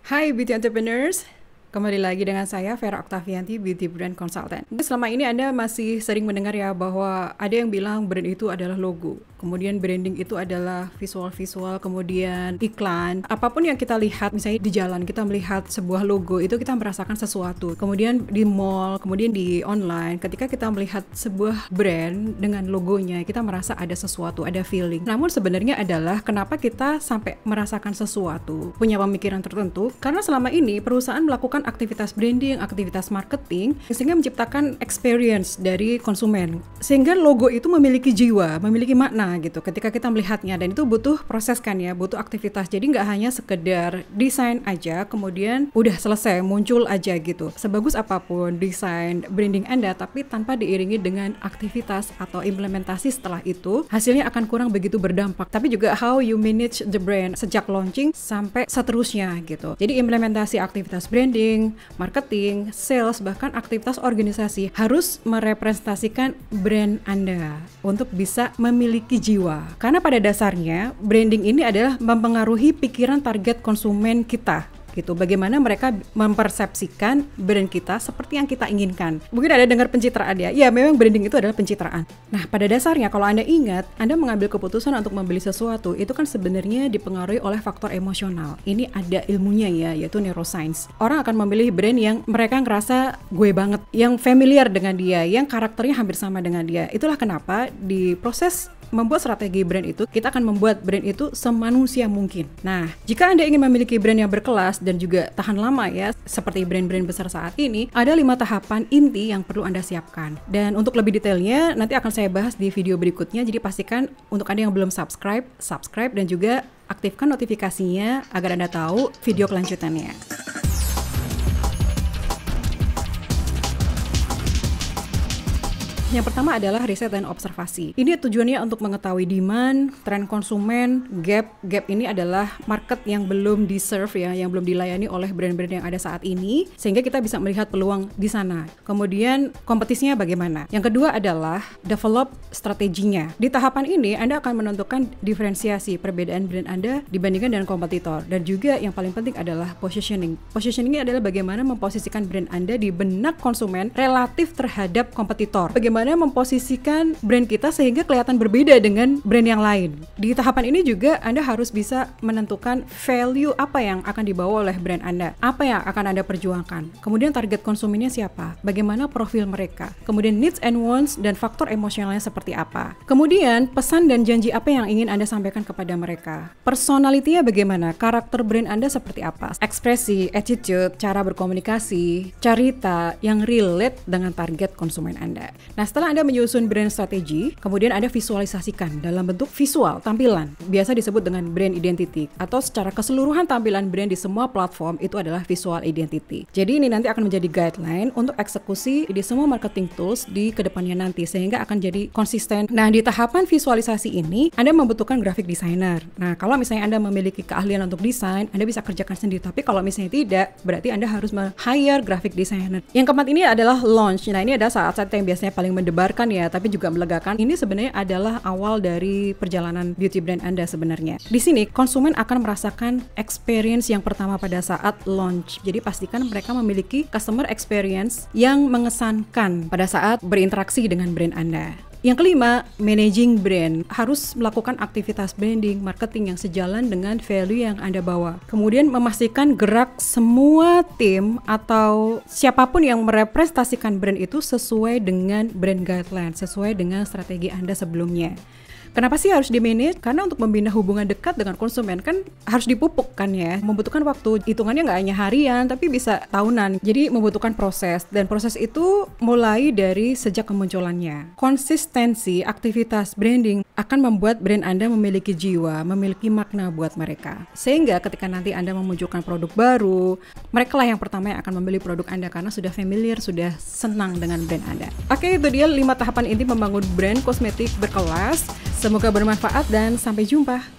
Hai Beauty Entrepreneurs, kembali lagi dengan saya Vera Oktavianti, Beauty Brand Consultant. Selama ini Anda masih sering mendengar ya bahwa ada yang bilang brand itu adalah logo, kemudian branding itu adalah visual-visual, kemudian iklan. Apapun yang kita lihat, misalnya di jalan kita melihat sebuah logo, itu kita merasakan sesuatu. Kemudian di mall, kemudian di online, ketika kita melihat sebuah brand dengan logonya, kita merasa ada sesuatu, ada feeling. Namun sebenarnya adalah kenapa kita sampai merasakan sesuatu, punya pemikiran tertentu, karena selama ini perusahaan melakukan aktivitas branding, aktivitas marketing, sehingga menciptakan experience dari konsumen. Sehingga logo itu memiliki jiwa, memiliki makna gitu ketika kita melihatnya, dan itu butuh proses kan ya, butuh aktivitas. Jadi nggak hanya sekedar desain aja, kemudian udah selesai, muncul aja gitu. Sebagus apapun desain branding Anda, tapi tanpa diiringi dengan aktivitas atau implementasi setelah itu, hasilnya akan kurang begitu berdampak. Tapi juga how you manage the brand sejak launching sampai seterusnya gitu. Jadi implementasi aktivitas branding, marketing, sales, bahkan aktivitas organisasi harus merepresentasikan brand Anda untuk bisa memiliki jiwa. Karena pada dasarnya branding ini adalah mempengaruhi pikiran target konsumen kita gitu. Bagaimana mereka mempersepsikan brand kita seperti yang kita inginkan. Mungkin ada dengar pencitraan ya. Ya, memang branding itu adalah pencitraan. Nah, pada dasarnya kalau Anda ingat, Anda mengambil keputusan untuk membeli sesuatu, itu kan sebenarnya dipengaruhi oleh faktor emosional. Ini ada ilmunya ya, yaitu neuroscience. Orang akan memilih brand yang mereka ngerasa gue banget, yang familiar dengan dia, yang karakternya hampir sama dengan dia. Itulah kenapa di proses membuat strategi brand itu, kita akan membuat brand itu semanusia mungkin. Nah, jika Anda ingin memiliki brand yang berkelas dan juga tahan lama ya, seperti brand-brand besar saat ini, ada 5 tahapan inti yang perlu Anda siapkan. Dan untuk lebih detailnya, nanti akan saya bahas di video berikutnya, jadi pastikan untuk Anda yang belum subscribe, dan juga aktifkan notifikasinya agar Anda tahu video kelanjutannya. Yang pertama adalah riset dan observasi. Ini tujuannya untuk mengetahui demand, tren konsumen, gap. Gap ini adalah market yang belum di-serve ya, yang belum dilayani oleh brand-brand yang ada saat ini, sehingga kita bisa melihat peluang di sana. Kemudian kompetisinya bagaimana? Yang kedua adalah develop strateginya. Di tahapan ini Anda akan menentukan diferensiasi perbedaan brand Anda dibandingkan dengan kompetitor. Dan juga yang paling penting adalah positioning. Positioning adalah bagaimana memposisikan brand Anda di benak konsumen relatif terhadap kompetitor. Bagaimana memposisikan brand kita sehingga kelihatan berbeda dengan brand yang lain. Di tahapan ini juga Anda harus bisa menentukan value apa yang akan dibawa oleh brand Anda, apa yang akan Anda perjuangkan. Kemudian target konsumennya siapa, bagaimana profil mereka, kemudian needs and wants dan faktor emosionalnya seperti apa. Kemudian pesan dan janji apa yang ingin Anda sampaikan kepada mereka. Personality-nya bagaimana, karakter brand Anda seperti apa, ekspresi, attitude, cara berkomunikasi, cerita yang relate dengan target konsumen Anda. Nah, setelah Anda menyusun brand strategi, kemudian Anda visualisasikan dalam bentuk visual, tampilan. Biasa disebut dengan brand identity, atau secara keseluruhan tampilan brand di semua platform itu adalah visual identity. Jadi ini nanti akan menjadi guideline untuk eksekusi di semua marketing tools di kedepannya nanti, sehingga akan jadi konsisten. Nah, di tahapan visualisasi ini, Anda membutuhkan graphic designer. Nah, kalau misalnya Anda memiliki keahlian untuk desain, Anda bisa kerjakan sendiri. Tapi kalau misalnya tidak, berarti Anda harus hire graphic designer. Yang keempat ini adalah launch. Nah, ini adalah saat-saat yang biasanya paling mendebarkan ya, tapi juga melegakan. Ini sebenarnya adalah awal dari perjalanan beauty brand Anda sebenarnya. Di sini konsumen akan merasakan experience yang pertama pada saat launch. Jadi pastikan mereka memiliki customer experience yang mengesankan pada saat berinteraksi dengan brand Anda. Yang kelima, managing brand. Harus melakukan aktivitas branding, marketing yang sejalan dengan value yang Anda bawa. Kemudian memastikan gerak semua tim atau siapapun yang merepresentasikan brand itu sesuai dengan brand guideline, sesuai dengan strategi Anda sebelumnya. Kenapa sih harus di-manage? Karena untuk membina hubungan dekat dengan konsumen kan harus dipupuk kan ya, membutuhkan waktu. Hitungannya nggak hanya harian, tapi bisa tahunan. Jadi membutuhkan proses, dan proses itu mulai dari sejak kemunculannya. Konsistensi aktivitas branding akan membuat brand Anda memiliki jiwa, memiliki makna buat mereka. Sehingga ketika nanti Anda memunculkan produk baru, mereka lah yang pertama yang akan membeli produk Anda karena sudah familiar, sudah senang dengan brand Anda. Oke, itu dia 5 tahapan inti membangun brand kosmetik berkelas. Semoga bermanfaat dan sampai jumpa.